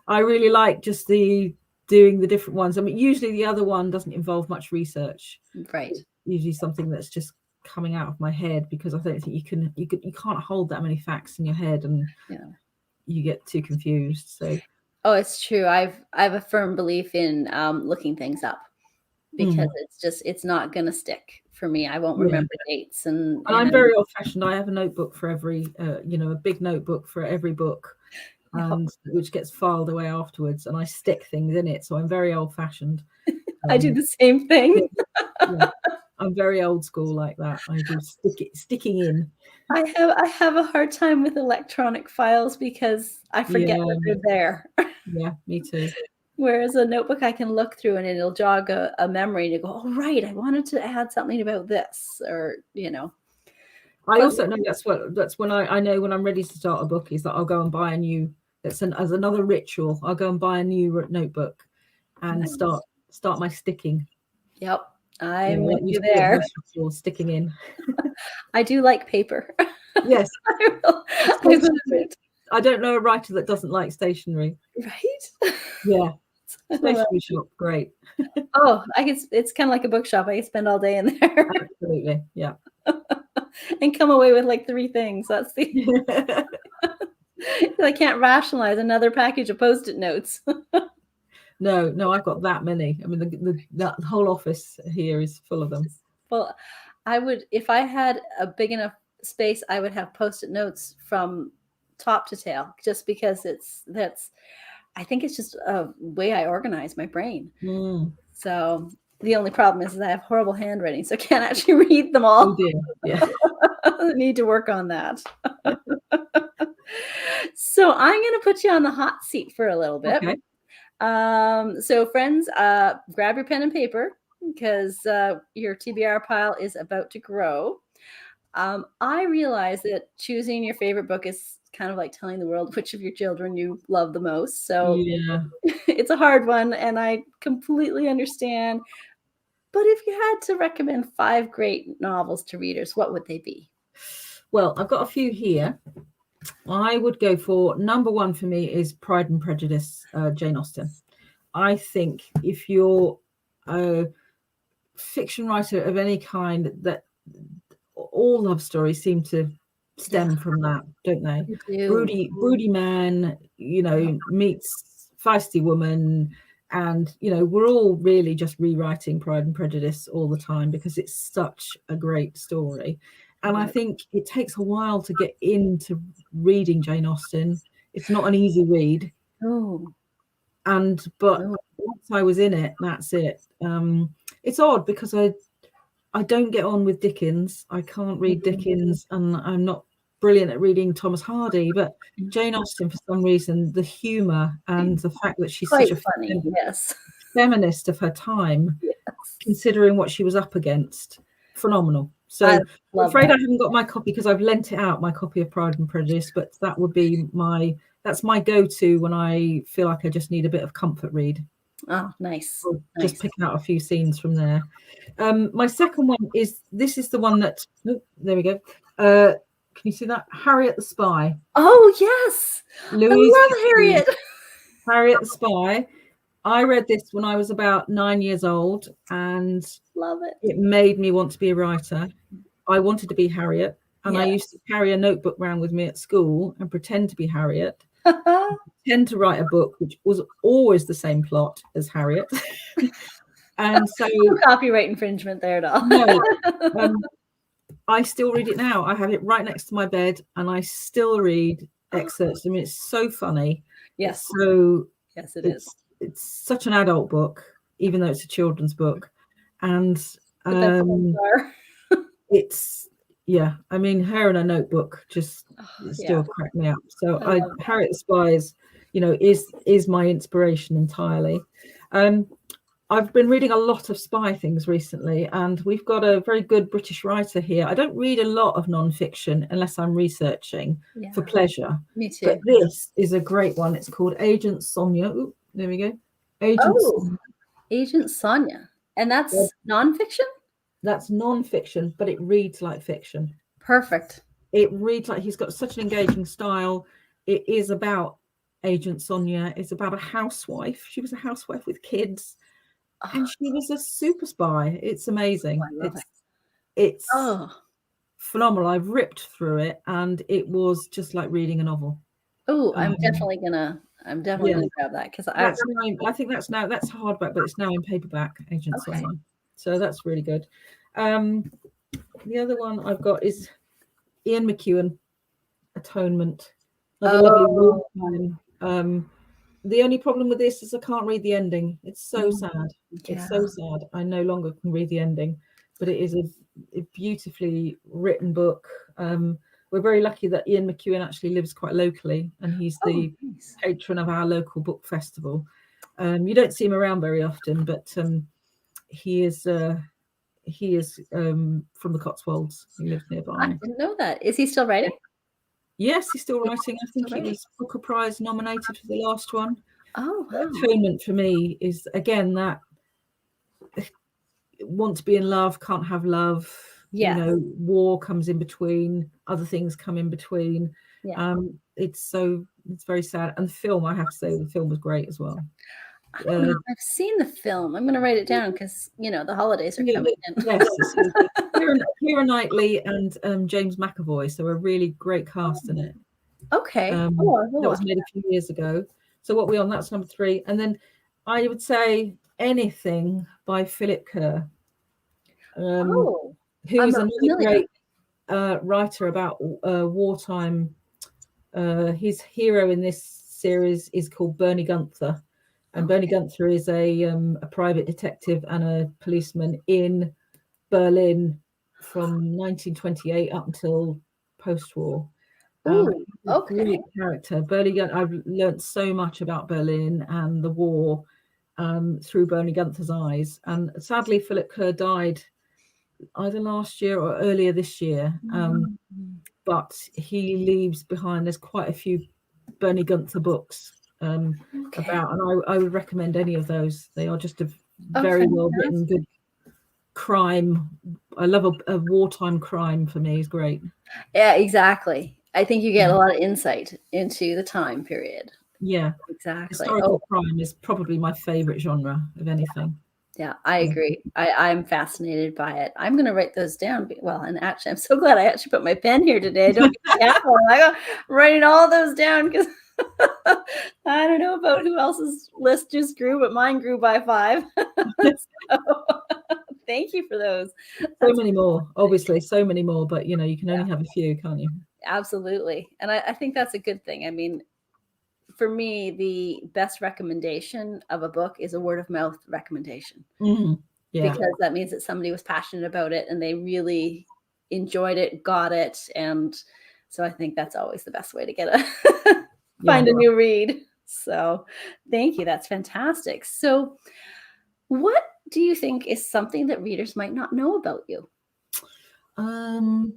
I really like just doing the different ones. I mean, usually the other one doesn't involve much research. Right. It's usually something that's just coming out of my head, because I don't think you can't hold that many facts in your head, and you get too confused. So it's true. I've a firm belief in looking things up, because it's not gonna stick for me. I won't remember dates, and I'm very old-fashioned. I have a notebook for every a big notebook for every book, and which gets filed away afterwards, and I stick things in it. So I'm very old-fashioned. I do the same thing. I'm very old school like that. I do sticking in. I have a hard time with electronic files because I forget that they're there. Yeah, me too. Whereas a notebook, I can look through and it'll jog a memory to go, oh, right, I wanted to add something about this, or, I also know that's when I know when I'm ready to start a book is that I'll go and buy as another ritual. I'll go and buy a new notebook and start my sticking. Yep. I'm with you there. Sticking in. I do like paper. Yes. I don't know a writer that doesn't like stationery. Right? Yeah. Stationery shop, great. It's kind of like a bookshop. I can spend all day in there. Absolutely, yeah. And come away with like 3 things. That's I can't rationalize another package of Post-it notes. No, I've got that many. I mean, the whole office here is full of them. Well, I would, if I had a big enough space, I would have Post-it notes from top to tail, just because I think it's just a way I organize my brain. So the only problem is that I have horrible handwriting, so I can't actually read them all. Oh dear. Yeah. I need to work on that. So I'm going to put you on the hot seat for a little bit. Okay. So friends, grab your pen and paper, because your TBR pile is about to grow. I realize that choosing your favorite book is kind of like telling the world which of your children you love the most. So it's a hard one, and I completely understand. But if you had to recommend 5 great novels to readers, what would they be? Well, I've got a few here. I would go for number 1 for me is Pride and Prejudice, Jane Austen. I think if you're a fiction writer of any kind, that all love stories seem to stem from that, don't they? Broody man, meets feisty woman, and we're all really just rewriting Pride and Prejudice all the time because it's such a great story. And I think it takes a while to get into reading Jane Austen. It's not an easy read. But once I was in it, that's it. It's odd because I don't get on with Dickens. I can't read Dickens, and I'm not brilliant at reading Thomas Hardy. But Jane Austen, for some reason, the humour and the fact that she's such a funny, feminist of her time, considering what she was up against. Phenomenal. So I'm afraid I haven't got my copy because I've lent it out, my copy of Pride and Prejudice, but that would be that's my go-to when I feel like I just need a bit of comfort read. Oh, nice. Just pick out a few scenes from there. My second one is the one that, there we go. Can you see that? Harriet the Spy. Oh, yes. Louise I love Harriet. Harriet the Spy. I read this when I was about 9 years old, and love it. It made me want to be a writer. I wanted to be Harriet, and I used to carry a notebook around with me at school and pretend to be Harriet. Pretend to write a book, which was always the same plot as Harriet. And so no copyright infringement there at all. No. I still read it now. I have it right next to my bed, and I still read excerpts. I mean, it's so funny. Yes. Yes, it is. It's such an adult book, even though it's a children's book. And it's, I mean, her and a notebook just still crack me up. So Harriet the Spy is my inspiration entirely. I've been reading a lot of spy things recently, and we've got a very good British writer here. I don't read a lot of non-fiction unless I'm researching for pleasure. Me too. But this is a great one. It's called Agent Sonia. Ooh, there we go. Agent Sonia. And that's non-fiction? That's non-fiction, but it reads like fiction. Perfect. It reads like, he's got such an engaging style. It is about Agent Sonia. It's about a housewife. She was a housewife with kids. And she was a super spy. It's amazing. It's phenomenal. I've ripped through it, and it was just like reading a novel. Oh, I'm definitely gonna grab that, because I think that's hardback, but it's now in paperback. Agent Sonia. So that's really good. The other one I've got is Ian McEwan, Atonement. Another lovely one. The only problem with this is I can't read the ending. It's so sad. It's so sad. I no longer can read the ending, but it is a beautifully written book. We're very lucky that Ian McEwan actually lives quite locally, and he's the patron of our local book festival. You don't see him around very often, but he is from the Cotswolds. He lives nearby. I didn't know that. Is he still writing? Yes, he's still writing. I think he was Booker Prize nominated for the last one. Oh, wow. Atonement for me is, again, that want to be in love, can't have love. War comes in between, other things come in between. It's very sad. And the film, I have to say, the film was great as well. I don't know if I've seen the film. I'm going to write it down because the holidays are coming in. Yes, Keira Knightley and James McAvoy, so a really great cast in it. Okay. That was made a few years ago. So what we're on, that's number 3. And then I would say anything by Philip Kerr, who is another great writer about wartime. His hero in this series is called Bernie Gunther. And Bernie Gunther is a private detective and a policeman in Berlin from 1928 up until post-war. Great character. Bernie Gunther. I've learned so much about Berlin and the war through Bernie Gunther's eyes. And sadly, Philip Kerr died either last year or earlier this year. But he leaves behind, there's quite a few Bernie Gunther books about, and I would recommend any of those. They are just a very well written, good crime. I love a wartime crime. For me is great. Yeah, exactly. I think you get a lot of insight into the time period. Yeah, exactly. Historical crime is probably my favorite genre of anything. Yeah, I agree. I'm fascinated by it. I'm going to write those down. Well, and actually, I'm so glad I actually put my pen here today. I don't I'm writing all those down because I don't know about who else's list just grew, but mine grew by 5. So, thank you for those. So many more, obviously, so many more, but you can only have a few, can't you? Absolutely. And I think that's a good thing. I mean, for me, the best recommendation of a book is a word of mouth recommendation. Because that means that somebody was passionate about it and they really enjoyed it, got it. And so I think that's always the best way to get find a new read. So thank you. That's fantastic. So what do you think is something that readers might not know about you? Well,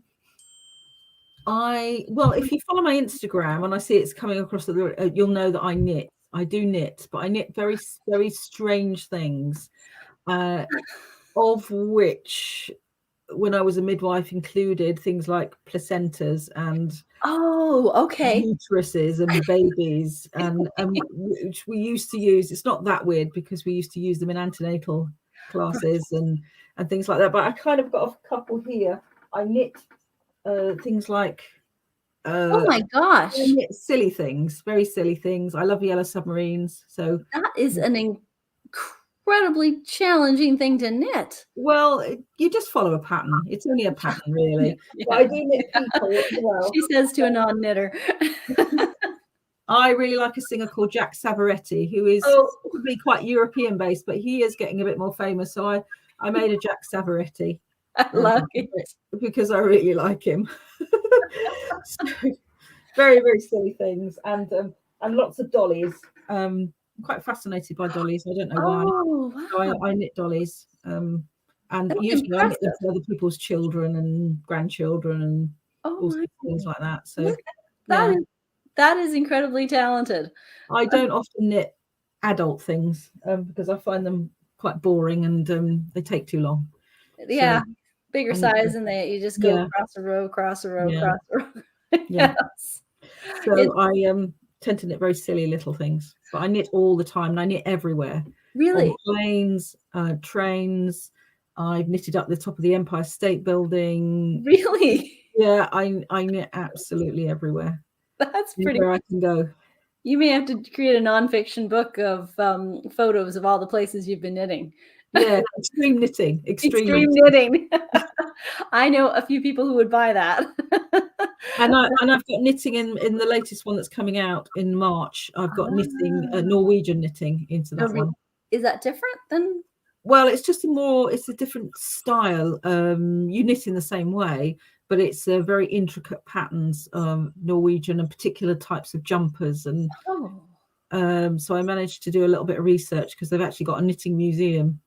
if you follow my Instagram and I see it's coming across you'll know that I knit. I do knit, but I knit very, very strange things, of which, when I was a midwife, included things like placentas and Oh, okay. uteruses and babies, and which we used to use. It's not that weird because we used to use them in antenatal classes and things like that. But I kind of got a couple here. I knit things like Oh my gosh. silly things, very silly things. I love yellow submarines. So That is an incredibly challenging thing to knit. well, you just follow a pattern. It's only a pattern, really. Yeah. But I do knit people as well. She says to a non-knitter. I really like a singer called Jack Savaretti, who is probably quite European based, but he is getting a bit more famous. So I made a Jack Savaretti. I love it. Because I really like him. So, very, very silly things, and lots of dollies. I'm quite fascinated by dollies. I don't know why. Oh, wow. So I knit dollies, and That's usually I knit them impressive. for other people's children and grandchildren and Oh all my sorts of things like that. So Look, yeah, that is incredibly talented. I don't often knit adult things because I find them quite boring and they take too long. Yeah, So bigger I knit size, them. and you just go Yeah, across a row, across a row, yeah, across a row. yeah. Yes. So I tend to knit very silly little things, but I knit all the time, and I knit everywhere. Really? On planes, trains. I've knitted up the top of the Empire State Building. Really? Yeah, I knit absolutely everywhere. That's pretty. Anywhere I can go. You may have to create a nonfiction book of photos of all the places you've been knitting. Yeah, extreme knitting. Extreme knitting. I know a few people who would buy that. And I've got knitting in the latest one that's coming out in March. I've got knitting, Norwegian knitting into that one. Is that different than? Well, it's a different style. You knit in the same way, but it's a very intricate patterns, Norwegian and particular types of jumpers. And so I managed to do a little bit of research because they've actually got a knitting museum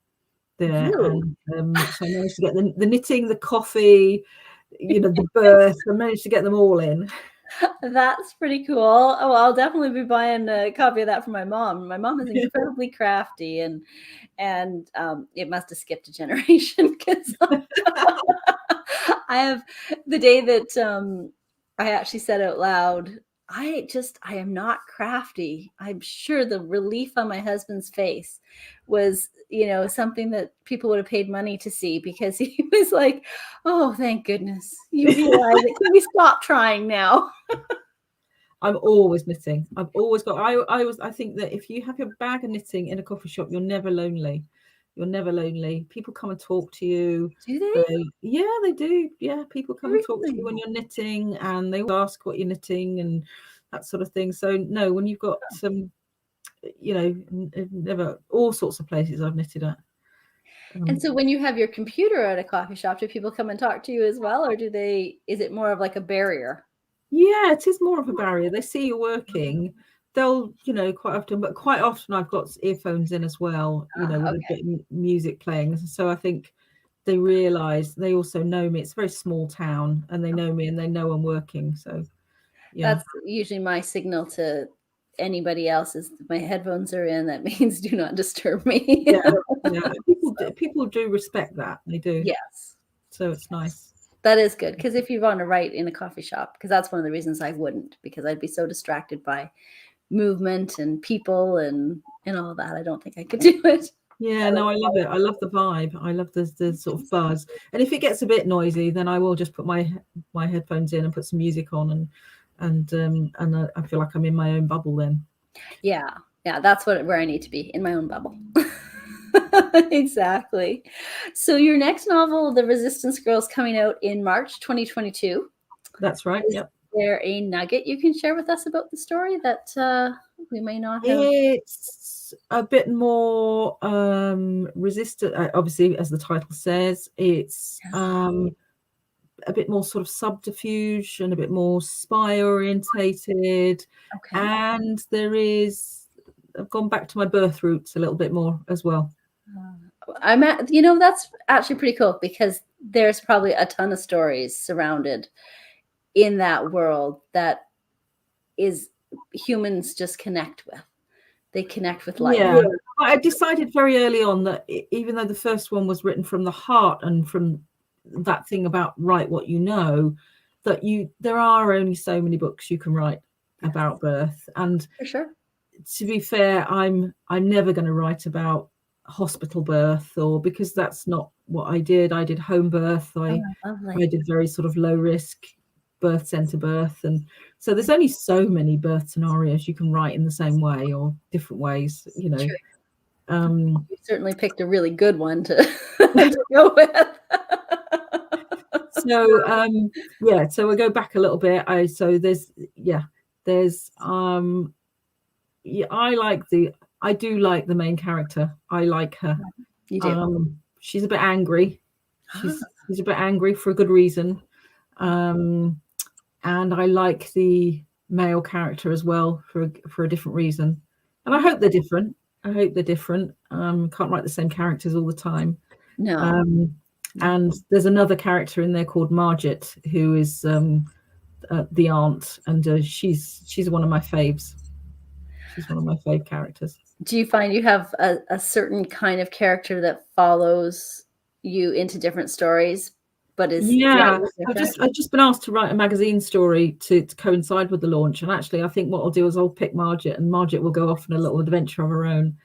there. Really? And so I managed to get the knitting, the coffee, the birth. I managed to get them all in. That's pretty cool. Oh, I'll definitely be buying a copy of that for my mom. My mom is incredibly crafty, and it must have skipped a generation because I have the day that I actually said out loud, I am not crafty. I'm sure the relief on my husband's face was, something that people would have paid money to see, because he was like, oh, thank goodness you realize it. Can we stop trying now? I'm always knitting. I've always got, I think that if you have your bag of knitting in a coffee shop, you're never lonely. You're never lonely. People come and talk to you. Do they? Yeah, they do. Yeah, people come and talk to you when you're knitting, and they will ask what you're knitting and that sort of thing. So no, when you've got some, never, all sorts of places I've knitted at. And so when you have your computer at a coffee shop, do people come and talk to you as well, or is it more of like a barrier? Yeah, it is more of a barrier. They see you working. They'll, quite often I've got earphones in as well, with a bit of music playing. So I think they realize they also know me. It's a very small town, and they know me, and they know I'm working. So yeah, That's usually my signal to anybody else, is my headphones are in. That means do not disturb me. Yeah. People do respect that. They do. Yes. So it's nice. That is good, because if you want to write in a coffee shop, because that's one of the reasons I wouldn't, because I'd be so distracted by movement and people and all that. I don't think I could do it. Yeah, no, I love it. I love the vibe. I love the sort of buzz. And if it gets a bit noisy, then I will just put my headphones in and put some music on, and I feel like I'm in my own bubble then. Yeah, that's where I need to be, in my own bubble. Exactly. So your next novel, The Resistance Girls, coming out in March 2022. That's right. Yep. Is there a nugget you can share with us about the story that we may not have? It's a bit more resistant. Obviously, as the title says, it's a bit more sort of subterfuge and a bit more spy orientated. Okay. And I've gone back to my birth roots a little bit more as well. That's actually pretty cool, because there's probably a ton of stories surrounded in that world that is humans just connect with. They connect with life. Yeah. I decided very early on that even though the first one was written from the heart and from that thing about write what you know, that there are only so many books you can write about birth. And For sure. to be fair, I'm never going to write about hospital birth, or because that's not what I did. I did home birth. I did very sort of low risk birth center birth, and so there's only so many birth scenarios you can write in the same way or different ways, you know. You certainly picked a really good one to, to go with. So we'll go back a little bit. I do like the main character. I like her. You do. She's a bit angry. She's a bit angry for a good reason. And I like the male character as well for a different reason. And I hope they're different. Can't write the same characters all the time. No. And there's another character in there called Margit, who is the aunt, and she's one of my faves. She's one of my fave characters. Do you find you have a certain kind of character that follows you into different stories, but is I've just been asked to write a magazine story to coincide with the launch, and actually I think what I'll do is I'll pick Margit, and Margit will go off on a little adventure of her own.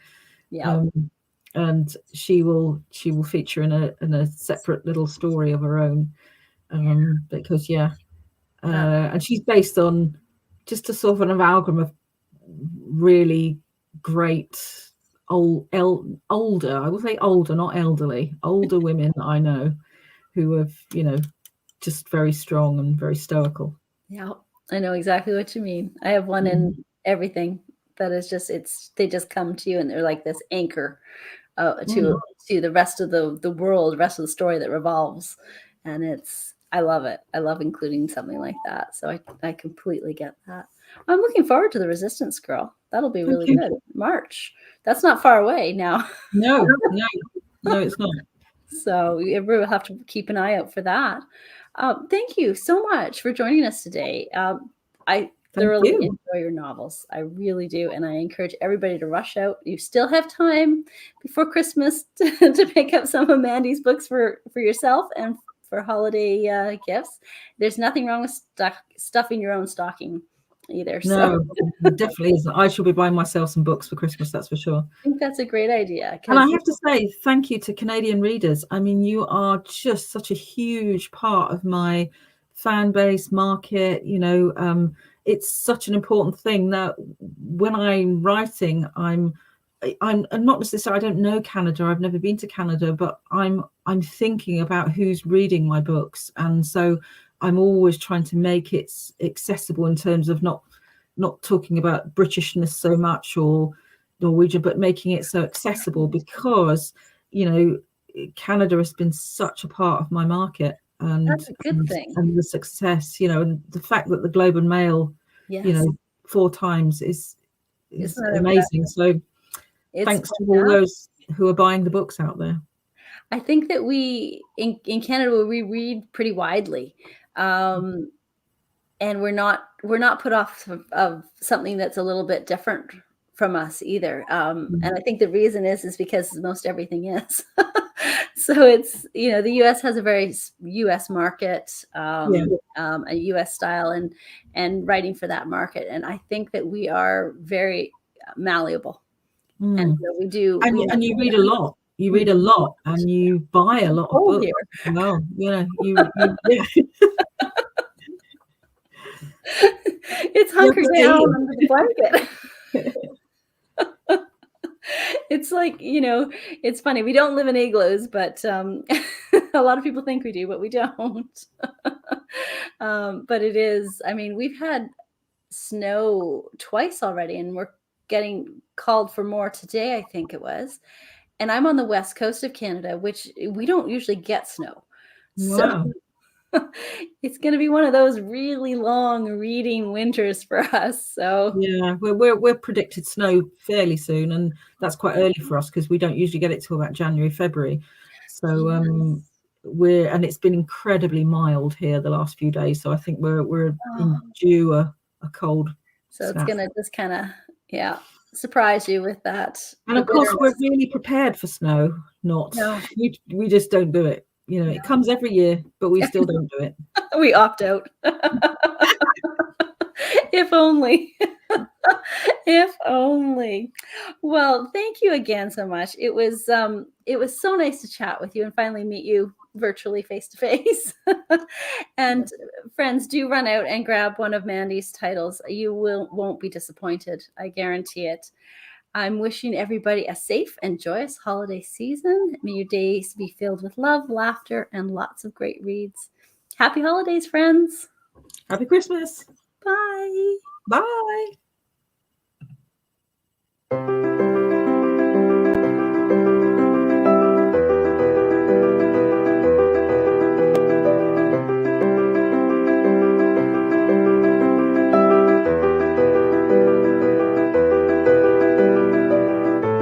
And she will feature in a separate little story of her own, because and she's based on just a sort of an amalgam of really great older, I will say older, not elderly, older women that I know who have, just very strong and very stoical. Yeah, I know exactly what you mean. I have one in everything that is just, they just come to you and they're like this anchor to the rest of the world, the rest of the story that revolves. And I love it. I love including something like that. So I completely get that. I'm looking forward to the Resistance Girl. That'll be really good. March. That's not far away now. No, it's not. So everyone will have to keep an eye out for that. Thank you so much for joining us today. I thoroughly enjoy your novels. I really do. And I encourage everybody to rush out. You still have time before Christmas to pick up some of Mandy's books for yourself and for holiday gifts. There's nothing wrong with stuffing your own stocking either. No, it definitely isn't. I shall be buying myself some books for Christmas, that's for sure. I think that's a great idea. And I have to say thank you to Canadian readers. I mean, you are just such a huge part of my fan base market. It's such an important thing that when I'm writing, I'm not necessarily, I don't know Canada, I've never been to Canada, but I'm thinking about who's reading my books, and so I'm always trying to make it accessible in terms of not talking about Britishness so much or Norwegian, but making it so accessible, because Canada has been such a part of my market, and that's a good thing. And the success, and the fact that the Globe and Mail, 4 times is amazing. So thanks to all those who are buying the books out there. I think that we in Canada we read pretty widely, and we're not put off of something that's a little bit different from us either. And I think the reason is because most everything is. So it's the U.S. has a very U.S. market, a U.S. style, and writing for that market. And I think that we are very malleable, and so we do. And you read a lot. You read a lot, and you buy a lot of books. Well, It's hunkered down under the blanket. It's like, it's funny. We don't live in igloos, but a lot of people think we do, but we don't. But it is, we've had snow twice already, and we're getting called for more today, I think it was. And I'm on the west coast of Canada, which we don't usually get snow. Wow. It's going to be one of those really long reading winters for us. So Yeah, we're predicted snow fairly soon, and that's quite early for us because we don't usually get it till about January, February. So and it's been incredibly mild here the last few days. So I think we're in due a cold so snap. it's going to just kind of surprise you with that. And of course, we're really prepared for snow. No. We just don't do it. You know, it comes every year, but we still don't do it. We opt out. If only. If only. Well, thank you again so much. It was so nice to chat with you and finally meet you virtually face to face. And friends, do run out and grab one of Mandy's titles. You won't be disappointed. I guarantee it. I'm wishing everybody a safe and joyous holiday season. May your days be filled with love, laughter, and lots of great reads. Happy holidays, friends. Happy Christmas. Bye. Bye.